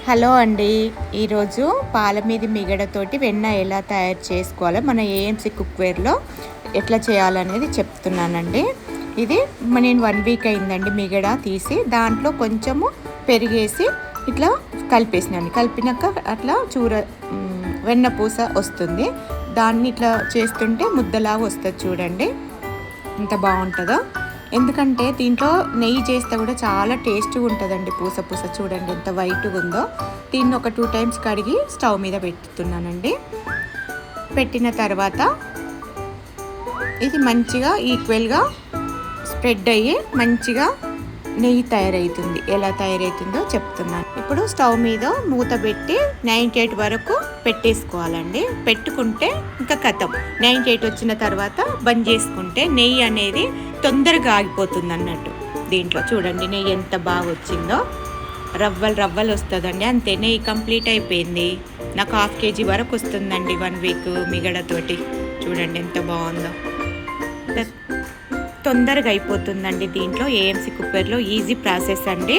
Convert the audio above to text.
Hello అండి. ఈరోజు పాల మీద మిగడతోటి వెన్న ఎలా తయారు చేసుకోవాలో మన ఏఎంసీ కుక్వేర్లో ఎట్లా చేయాలనేది చెప్తున్నానండి. ఇది నేను 1 వీక్ అయిందండి మిగడ తీసి దాంట్లో కొంచెము పెరిగేసి ఇట్లా కలిపేసినాను. కలిపినాక అట్లా వెన్న పూస వస్తుంది. దాన్ని ఇట్లా చేస్తుంటే ముద్దలాగా వస్తుంది చూడండి ఎంత బాగుంటుందో. ఎందుకంటే దీంట్లో నెయ్యి చేస్తే కూడా చాలా టేస్ట్గా ఉంటుందండి. పూస పూస చూడండి ఎంత వైట్గా ఉందో. దీన్ని ఒక 2 టైమ్స్ కడిగి స్టవ్ మీద పెట్టుతున్నానండి. పెట్టిన తర్వాత ఇది మంచిగా ఈక్వల్గా స్ప్రెడ్ అయ్యి మంచిగా నెయ్యి తయారవుతుంది. ఎలా తయారవుతుందో చెప్తున్నాను. ఇప్పుడు స్టవ్ మీద మూత పెట్టి 98 వరకు పెట్టేసుకోవాలండి. పెట్టుకుంటే ఇంకా కథం 98 వచ్చిన తర్వాత బంద్ చేసుకుంటే నెయ్యి అనేది తొందరగా ఆగిపోతుంది అన్నట్టు. దీంట్లో చూడండి నెయ్యి ఎంత బాగా వచ్చిందో, రవ్వలు రవ్వలు వస్తుందండి. అంతే, నెయ్యి కంప్లీట్ అయిపోయింది. నాకు 1/2 kg వరకు వస్తుందండి 1 వీక్ మిగడతోటి. చూడండి ఎంత బాగుందో, తొందరగా అయిపోతుందండి. దీంట్లో ఏఎంసీ కుక్కర్లో ఈజీ ప్రాసెస్ అండి.